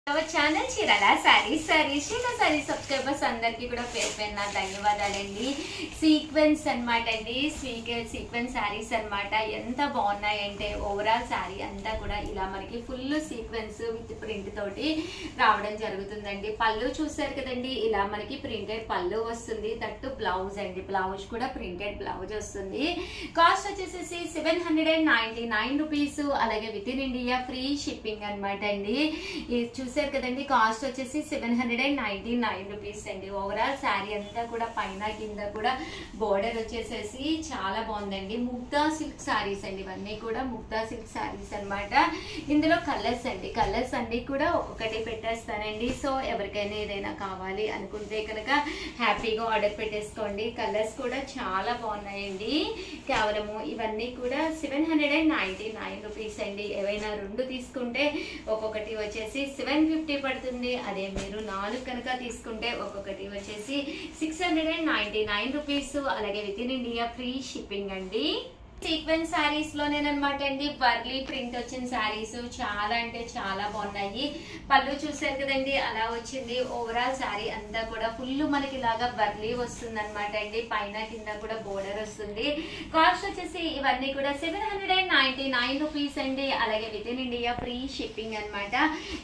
Our channel Chirala saris Chirala saris subscribers అందరికీ కూడా పేరు పేరున ధన్యవాదాలండి. సీక్వెన్స్ అనమాట అండి, సీక్వెన్స్ సారీస్ అనమాట. ఎంత బాగున్నాయంటే ఓవరాల్ సారీ అంతా కూడా ఇలా మనకి ఫుల్ సీక్వెన్స్ విత్ ప్రింట్ తోటి రావడం జరుగుతుందండి. పళ్ళు చూసారు కదండి, ఇలా మనకి ప్రింటెడ్ పళ్ళు వస్తుంది. దట్టు బ్లౌజ్ అండి, బ్లౌజ్ కూడా ప్రింటెడ్ బ్లౌజ్ వస్తుంది. కాస్ట్ వచ్చేసి 799 రూపీస్. అలాగే within India free shipping అనమాట అండి. చూసారు కదండి, కాస్ట్ వచ్చేసి 799 రూపీస్ అండి. ఓవరాల్ శారీ అంతా కూడా పైన కింద కూడా బోర్డర్ వచ్చేసేసి చాలా బాగుందండి. ముగ్ధా సిల్క్ శారీస్ అండి, ఇవన్నీ కూడా ముగ్ధా సిల్క్ శారీస్ అనమాట. ఇందులో కలర్స్ అండి, కలర్స్ అన్ని కూడా ఒక్కొక్కటి పెట్టేస్తానండి. సో ఎవరికైనా ఏదైనా కావాలి అనుకుంటే కనుక హ్యాపీగా ఆర్డర్ పెట్టేసుకోండి. కలర్స్ కూడా చాలా బాగున్నాయండి. కేవలము ఇవన్నీ కూడా 799 రూపీస్ అండి. ఏవైనా రెండు తీసుకుంటే ఒక్కొక్కటి వచ్చేసి 750 పడుతుంది. అదే మీరు 4 కనుక తీసుకుంటే ఒక్కొక్కటి వచ్చేసి 699 రూపీస్. అలాగే within India free shipping అండి. సీక్వెన్స్ శారీస్ లోనేనమాట అండి, వర్లీ ప్రింట్ వచ్చిన శారీస్ చాలా అంటే చాలా బాగున్నాయి. పళ్ళు చూసారు కదండి, అలా వచ్చింది. ఓవరాల్ శారీ అంతా కూడా ఫుల్ మనకి ఇలాగా వర్లీ వస్తుంది అనమాట అండి. పైన కింద కూడా బోర్డర్ వస్తుంది. కాస్ట్ వచ్చేసి ఇవన్నీ కూడా 799 రూపీస్ అండి. అలాగే within India free shipping అనమాట.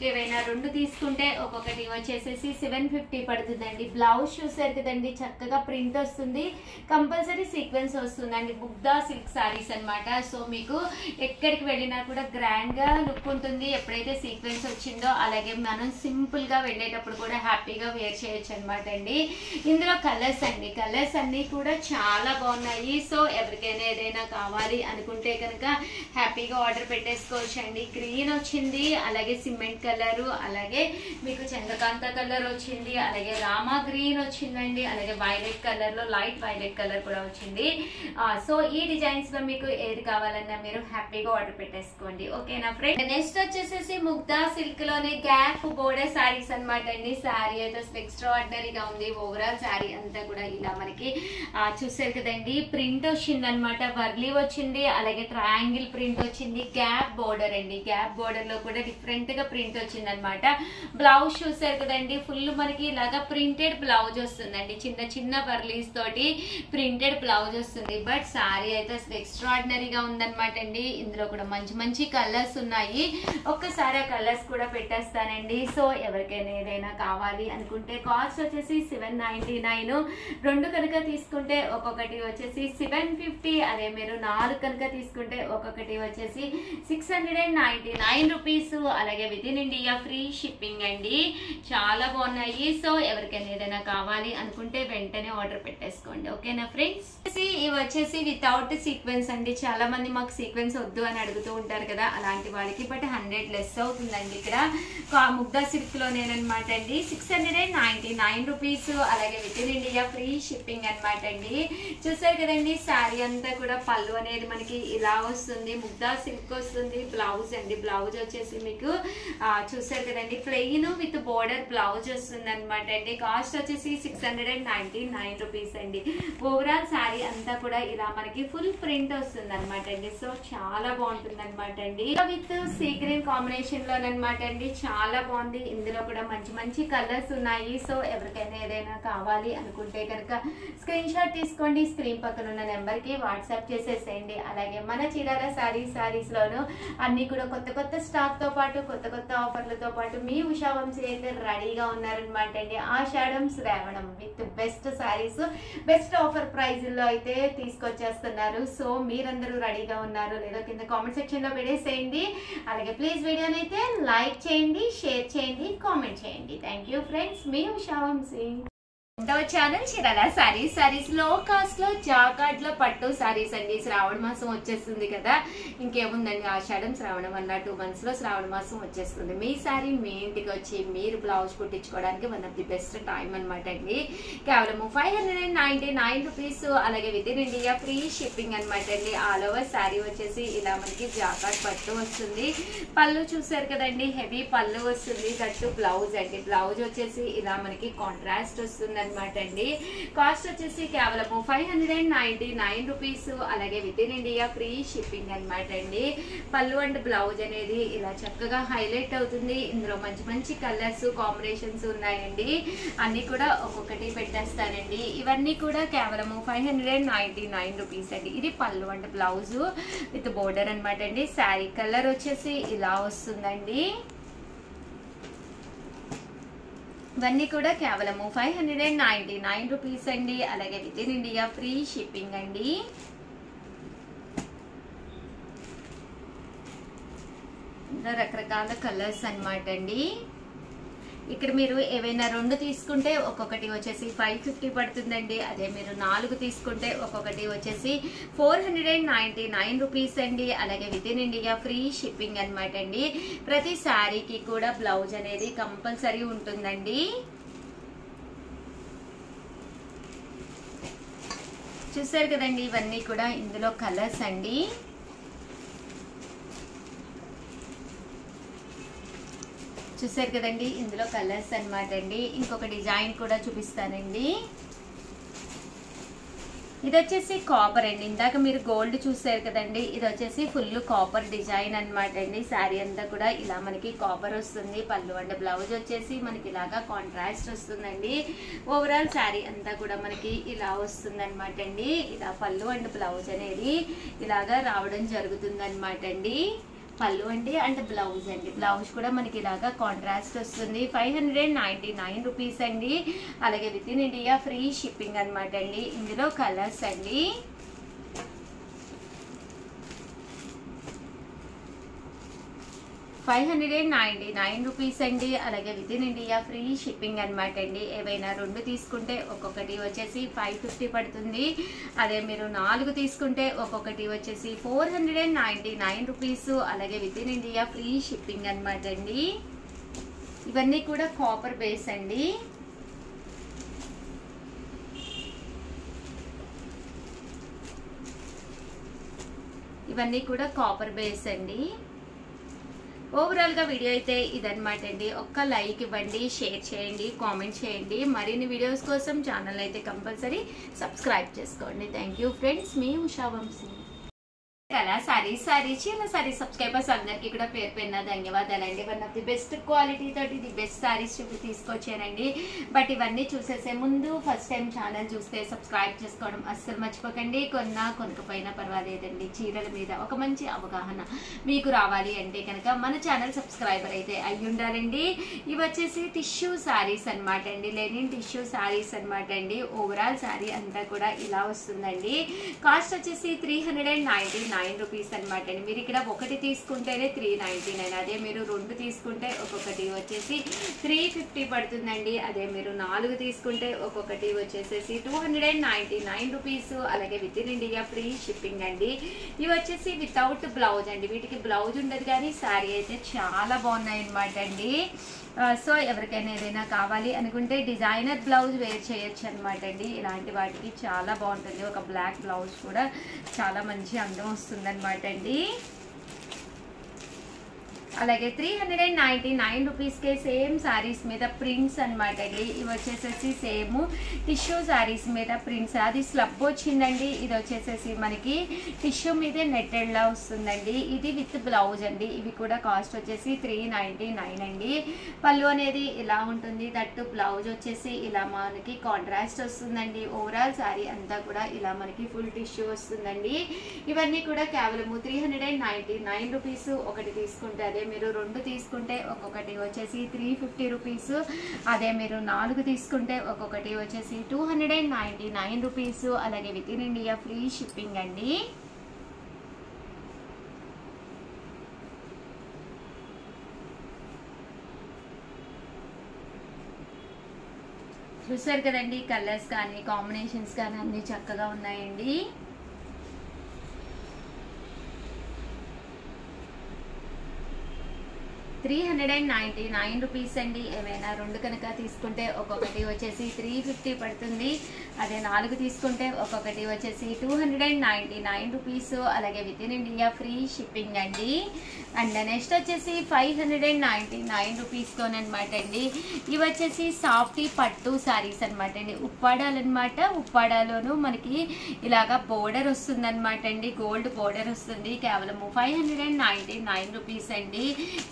ఏవైనా రెండు తీసుకుంటే ఒక్కొక్కటి వచ్చేసేసి 750 పడుతుందండి. బ్లౌజ్ చూసారు కదండి, చక్కగా ప్రింట్ వస్తుంది. కంపల్సరీ సీక్వెన్స్ వస్తుందండి. ముగ్ధా సిల్క్ సారీస్ అనమాట. సో మీకు ఎక్కడికి వెళ్ళినా కూడా గ్రాండ్ గా లుక్ ఉంటుంది. ఎప్పుడైతే సీక్వెన్స్ వచ్చిందో అలాగే మనం సింపుల్ గా వెళ్ళేటప్పుడు కూడా హ్యాపీగా వేర్ చేయొచ్చు అనమాట అండి. ఇందులో కలర్స్ అండి, కలర్స్ అన్ని కూడా చాలా బాగున్నాయి. సో ఎవరికైనా ఏదైనా కావాలి అనుకుంటే కనుక హ్యాపీగా ఆర్డర్ పెట్టేసుకోవచ్చు అండి. గ్రీన్ వచ్చింది, అలాగే సిమెంట్ కలర్, అలాగే మీకు చంద్రకాంత కలర్ వచ్చింది, అలాగే రామా గ్రీన్ వచ్చిందండి, అలాగే వైలెట్ కలర్ లో లైట్ వైలెట్ కలర్ కూడా వచ్చింది. సో ఈ డిజైన్స్ లో మీకు ఏది కావాలన్నా మీరు హ్యాపీగా ఆర్డర్ పెట్టేసుకోండి. ఓకేనా ఫ్రెండ్. నెక్స్ట్ వచ్చేసేసి ముగ్ధా సిల్క్ లోనే గ్యాప్ బోర్డర్ శారీస్ అనమాట అండి. శారీ అయితే ఎక్స్ట్రా ఆర్డినరీగా ఉంది. ఓవరాల్ శారీ అంతా కూడా ఇలా మనకి చూసారు కదండి, ప్రింట్ వచ్చింది అనమాట. వర్లీ వచ్చింది, అలాగే ట్రయాంగిల్ ప్రింట్ వచ్చింది. గ్యాప్ బోర్డర్ అండి, గ్యాప్ బోర్డర్ లో కూడా డిఫరెంట్ గా ప్రింట్ వచ్చింది అనమాట. బ్లౌజ్ చూసారు కదండి, ఫుల్ మనకి ఇలాగా ప్రింటెడ్ బ్లౌజ్ వస్తుందండి. చిన్న చిన్న వర్లీస్ తోటి ప్రింటెడ్ బ్లౌజ్ వస్తుంది. బట్ శారీ అయితే ఎక్స్ట్రాడినరీగా ఉందన్నమాట అండి. ఇందులో కూడా మంచి మంచి కలర్స్ ఉన్నాయి. ఒక్కసారి ఆ కలర్స్ కూడా పెట్టేస్తానండి. సో ఎవరికైనా ఏదైనా కావాలి అనుకుంటే కాస్ట్ వచ్చేసి 799. రెండు కనుక తీసుకుంటే ఒక్కొక్కటి వచ్చేసి 750. అదే మీరు 4 కనుక తీసుకుంటే ఒక్కొక్కటి వచ్చేసి 699 రూపీస్. అలాగే within India free shipping అండి. చాలా బాగున్నాయి. సో ఎవరికైనా ఏదైనా కావాలి అనుకుంటే వెంటనే ఆర్డర్ పెట్టేసుకోండి. ఓకేనా ఫ్రెండ్స్. ఇవి వచ్చేసి వితౌట్ సీక్వెన్స్ అండి. చాలా మంది మాకు సీక్వెన్స్ వద్దు అని అడుగుతూ ఉంటారు కదా, అలాంటి వాళ్ళకి. బట్ 100 లెస్ అవుతుందండి ఇక్కడ ముగ్ధా సిల్క్ లోనేనమాట అండి. 699 రూపీస్. అలాగే within India free shipping అనమాట అండి. చూసారు కదండి, శారీ అంతా కూడా పళ్ళు అనేది మనకి ఇలా వస్తుంది. ముగ్ధా సిల్క్ వస్తుంది. బ్లౌజ్ అండి, బ్లౌజ్ వచ్చేసి మీకు చూసారు కదండి, ప్లెయిన్ విత్ బోర్డర్ బ్లౌజ్ వస్తుంది అనమాట అండి. కాస్ట్ వచ్చేసి 699 రూపీస్ అండి. ఓవరాల్ శారీ అంతా కూడా ఇలా మనకి ఫుల్ ప్రింట్ వస్తుంది అనమాట అండి. సో చాలా బాగుంటుంది అనమాట అండి. విత్ సీ గ్రీన్ కాంబినేషన్ లోనమాట అండి. చాలా బాగుంది. ఇందులో కూడా మంచి మంచి కలర్స్ ఉన్నాయి. సో ఎవరికైనా ఏదైనా కావాలి అనుకుంటే కనుక స్క్రీన్ షాట్ తీసుకోండి. స్క్రీన్ పక్కన ఉన్న నెంబర్ కి వాట్సాప్ చేసేసేయండి. అలాగే మన చీరాల సారీస్ లోను అన్ని కూడా కొత్త కొత్త స్టాక్ తో పాటు కొత్త కొత్త ఆఫర్లతో పాటు మీ ఉషా వంశీ అయితే రెడీగా ఉన్నారనమాట అండి. ఆషాఢం శ్రావణం with best saris best offer praise లో అయితే తీసుకొచ్చేస్తున్నారు. సో మీరందరూ రెడీగా ఉన్నారు లేదో కింద కామెంట్ సెక్షన్ లో పెట్టేసేయండి. అలాగే ప్లీజ్ వీడియోని అయితే లైక్ చేయండి, షేర్ చేయండి, కామెంట్ చేయండి. Thank you friends. మీ Usha Vamshi. Channel Chirala saris low cost లో జాకాట్ లో పట్టు సారీస్ అండి. శ్రావణ మాసం వచ్చేస్తుంది కదా, ఇంకేముందండి, ఆషాఢం శ్రావణం అన్న 2 months లో శ్రావణ మాసం వచ్చేస్తుంది. మీ సారీ మీ ఇంటికి వచ్చి మీరు బ్లౌజ్ కుట్టించుకోవడానికి one of the best time అనమాట అండి. కేవలం 599 రూపీస్. అలాగే within India free shipping అనమాట అండి. ఆల్ ఓవర్ శారీ వచ్చేసి ఇలా మనకి జాకాట్ పట్టు వస్తుంది. పళ్ళు చూసారు కదండి, హెవీ పళ్ళు వస్తుంది. దట్టు బ్లౌజ్ అండి. బ్లౌజ్ వచ్చేసి ఇలా మనకి కాంట్రాస్ట్ వస్తుంది అనమాట అండి. కాస్ట్ వచ్చేసి కేవలము 599 రూపీస్. అలాగే within India free shipping అనమాట అండి. పళ్ళు అండ్ బ్లౌజ్ అనేది ఇలా చక్కగా హైలైట్ అవుతుంది. ఇందులో మంచి మంచి కలర్స్ కాంబినేషన్స్ ఉన్నాయండి. అన్ని కూడా ఒక్కొక్కటి పెట్టేస్తానండి. ఇవన్నీ కూడా కేవలము 599 రూపీస్ అండి. ఇది పళ్ళు అండ్ బ్లౌజ్ విత్ బోర్డర్ అనమాట అండి. శారీ కలర్ వచ్చేసి ఇలా వస్తుందండి. ఇవన్నీ కూడా కేవలము 599 రూపీస్ అండి. అలాగే within India free shipping అండి. ఇందులో రకరకాల కలర్స్ అనమాట అండి. ఇక్కడ మీరు ఏవైనా 2 తీసుకుంటే ఒక్కొక్కటి వచ్చేసి 550 పడుతుందండి. అదే మీరు 4 తీసుకుంటే ఒక్కొక్కటి వచ్చేసి 499 రూపీస్ అండి. అలాగే within India free shipping అనమాట అండి. ప్రతి శారీకి కూడా బ్లౌజ్ అనేది కంపల్సరీ ఉంటుందండి. చూసారు కదండి, ఇవన్నీ కూడా ఇందులో కలర్స్ అండి. చూసారు కదండి, ఇందులో కలర్స్ అనమాట అండి. ఇంకొక డిజైన్ కూడా చూపిస్తానండి. ఇది వచ్చేసి కాపర్ అండి. ఇందాక మీరు గోల్డ్ చూసారు కదండి, ఇది వచ్చేసి ఫుల్ కాపర్ డిజైన్ అనమాట అండి. శారీ అంతా కూడా ఇలా మనకి కాపర్ వస్తుంది. పళ్ళు అండ్ బ్లౌజ్ వచ్చేసి మనకి ఇలాగా కాంట్రాస్ట్ వస్తుందండి. ఓవరాల్ శారీ అంతా కూడా మనకి ఇలా వస్తుంది అనమాట అండి. ఇలా పళ్ళు అండ్ బ్లౌజ్ అనేది ఇలాగా రావడం జరుగుతుంది అనమాట అండి. పళ్ళు అండ్ బ్లౌజ్ అండి. బ్లౌజ్ కూడా మనకి ఇలాగా కాంట్రాస్ట్ వస్తుంది. 599 రూపీస్ అండి. అలాగే within India free shipping అనమాట అండి. ఇందులో కలర్స్ అండి. 599 రూపీస్ అండి. అలాగే within India free shipping అనమాట అండి. ఏవైనా 2 తీసుకుంటే ఒక్కొక్కటి వచ్చేసి 550 పడుతుంది. అదే మీరు 4 తీసుకుంటే ఒక్కొక్కటి వచ్చేసి 499 రూపీస్. అలాగే within India free shipping అనమాట అండి. ఇవన్నీ కూడా కాపర్ బేస్ అండి. ఇవన్నీ కూడా కాపర్ బేస్ అండి. ఓవరాల్ గా వీడియో అయితే ఇదన్నమాట అండి. ఒక్క లైక్ ఇవ్వండి, షేర్ చేయండి, కామెంట్ చేయండి. మరిన్ని వీడియోస్ కోసం ఛానల్ అయితే కంపల్సరీ సబ్స్క్రైబ్ చేసుకోండి. థ్యాంక్ యూ ఫ్రెండ్స్, మీ ఉషా వంశీ. కదా సారీ చీర సారీ సబ్స్క్రైబర్స్ అందరికి కూడా పేరు పేరున ధన్యవాదాలండి. One of the best quality తోటి ది బెస్ట్ సారీస్ తీసుకొచ్చానండి. బట్ ఇవన్నీ చూసేసే ముందు ఫస్ట్ టైం ఛానల్ చూస్తే సబ్స్క్రైబ్ చేసుకోవడం అస్సలు మర్చిపోకండి. కొనకపోయినా పర్వాలేదండి. చీరల మీద ఒక మంచి అవగాహన మీకు రావాలి అంటే కనుక మన ఛానల్ సబ్స్క్రైబర్ అయితే అయ్యి ఉండాలండి. ఇవి వచ్చేసి టిష్యూ సారీస్ అనమాట అండి. లెనిన్ టిష్యూ సారీస్ అనమాట అండి. ఓవరాల్ సారీ అంతా కూడా ఇలా వస్తుందండి. కాస్ట్ వచ్చేసి 399 రూపీస్ అనమాట అండి. మీరు ఇక్కడ ఒకటి తీసుకుంటేనే 399. అదే మీరు 2 తీసుకుంటే ఒక్కొక్కటి వచ్చేసి 350 పడుతుందండి. అదే మీరు 4 తీసుకుంటే ఒక్కొక్కటి వచ్చేసేసి 299 రూపీస్. అలాగే within India free shipping అండి. ఇవి వచ్చేసి వితౌట్ బ్లౌజ్ అండి. వీటికి బ్లౌజ్ ఉండదు కానీ శారీ అయితే చాలా బాగున్నాయి అనమాట అండి. సో ఎవరికైనా ఏదైనా కావాలి అనుకుంటే డిజైనర్ బ్లౌజ్ వేర్ చేయొచ్చు అనమాట అండి. ఇలాంటి వాటికి చాలా బాగుంటుంది. ఒక బ్లాక్ బ్లౌజ్ కూడా చాలా మంచి అందం వస్తుంది అనమాట అండి. అలాగే 399 రూపీస్కే సేమ్ శారీస్ మీద ప్రింట్స్ అనమాట అండి. ఇవి వచ్చేసేసి సేమ్ టిష్యూ శారీస్ మీద ప్రింట్స్. అది స్లబ్ వచ్చిందండి. ఇది వచ్చేసేసి మనకి టిష్యూ మీదే నెట్టెడ్లా వస్తుందండి. ఇది విత్ బ్లౌజ్ అండి. ఇవి కూడా కాస్ట్ వచ్చేసి 399 అండి. పళ్ళు అనేది ఇలా ఉంటుంది. దట్టు బ్లౌజ్ వచ్చేసి ఇలా మనకి కాంట్రాస్ట్ వస్తుందండి. ఓవరాల్ శారీ అంతా కూడా ఇలా మనకి ఫుల్ టిష్యూ వస్తుందండి. ఇవన్నీ కూడా కేవలము 399 రూపీస్. ఒకటి తీసుకుంటే అదే మీరు 2 తీసుకుంటే ఒక్కొక్కటి వచ్చేసి 350 రూపీస్. అదే మీరు 4 తీసుకుంటే ఒక్కొక్కటి వచ్చేసి 299 రూపీస్. అలాగే within India free shipping అండి. చూసారు కదండి, కలర్స్ కానీ కాంబినేషన్స్ కానీ అన్ని చక్కగా ఉన్నాయండి. 399 రూపీస్ అండి. ఏమైనా 2 కనుక తీసుకుంటే ఒక్కొక్కటి వచ్చేసి 350 పడుతుంది. అదే 4 తీసుకుంటే ఒక్కొక్కటి వచ్చేసి 299 రూపీస్. అలాగే within India free shipping అండి. అండ్ నెక్స్ట్ వచ్చేసి 599 రూపీస్తోనమాట అండి. ఇవి వచ్చేసి సాఫ్టీ పట్టు శారీస్ అనమాట అండి. ఉప్పాడాలన్నమాట. ఉప్పాడాలోను మనకి ఇలాగా బోర్డర్ వస్తుంది అనమాట అండి. గోల్డ్ బోర్డర్ వస్తుంది. కేవలము 599 రూపీస్ అండి.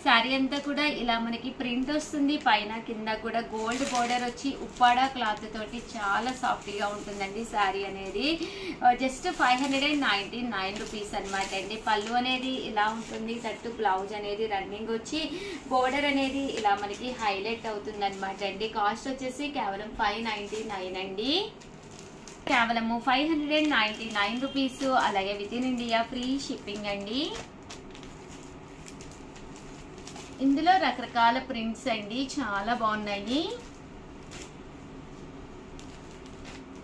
శారీ అంతా కూడా ఇలా మనకి ప్రింట్ వస్తుంది. పైన కింద కూడా గోల్డ్ బోర్డర్ వచ్చి ఉప్పాడా క్లాత్ తోటి చాలా సాఫ్ట్గా ఉంటుందండి శారీ అనేది. జస్ట్ 599 రూపీస్ అనమాట అండి. పళ్ళు అనేది ఇలా ఉంటుంది. తట్టు బ్లౌజ్ అనేది రన్నింగ్ వచ్చి బోర్డర్ అనేది ఇలా మనకి హైలైట్ అవుతుంది అనమాట అండి. కాస్ట్ వచ్చేసి కేవలం 599 అండి. కేవలము 599 రూపీస్. అలాగే within India free shipping అండి. ఇందులో రకరకాల ప్రింట్స్ అండి, చాలా బాగున్నాయి.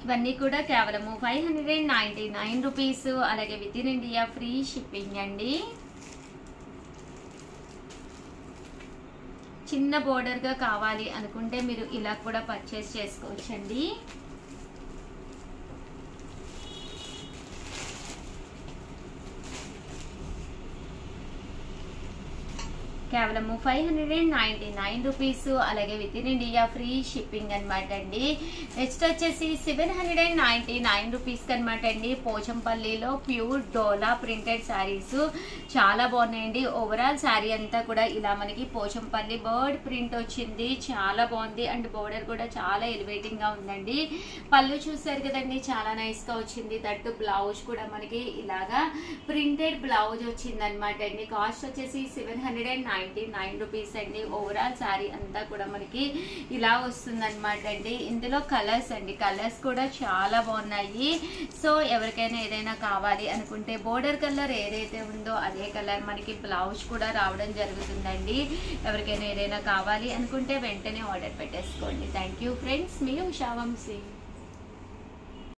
ఇవన్నీ కూడా కేవలము 599 రూపీస్. అలాగే within India free shipping అండి. చిన్న బోర్డర్గా కావాలి అనుకుంటే మీరు ఇలా కూడా పర్చేస్ చేసుకోవచ్చండి. కేవలము 599 రూపీస్. అలాగే within India free shipping అనమాట అండి. నెక్స్ట్ వచ్చేసి 799 రూపీస్కి అనమాట అండి. పోచంపల్లిలో ప్యూర్ డోలా ప్రింటెడ్ శారీస్ చాలా బాగున్నాయండి. ఓవరాల్ శారీ అంతా కూడా ఇలా మనకి పోచంపల్లి బర్డ్ ప్రింట్ వచ్చింది. చాలా బాగుంది. అండ్ బోర్డర్ కూడా చాలా ఎలివేటింగ్ గా ఉందండి. పళ్ళు చూసారు కదండి, చాలా నైస్ గా వచ్చింది. దట్టు బ్లౌజ్ కూడా మనకి ఇలాగా ప్రింటెడ్ బ్లౌజ్ వచ్చింది అనమాట అండి. కాస్ట్ వచ్చేసి 799 రూపీస్ అండి. ఓవరాల్ శారీ అంతా కూడా మనకి ఇలా వస్తుంది అనమాట అండి. ఇందులో కలర్స్ అండి, కలర్స్ కూడా చాలా బాగున్నాయి. సో ఎవరికైనా ఏదైనా కావాలి అనుకుంటే బోర్డర్ కలర్ ఏదైతే ఉందో అదే కలర్ మనకి బ్లౌజ్ కూడా రావడం జరుగుతుందండి. ఎవరికైనా ఏదైనా కావాలి అనుకుంటే వెంటనే ఆర్డర్ పెట్టేసుకోండి. థ్యాంక్ యూ ఫ్రెండ్స్, మీ ఉషా వంశీ.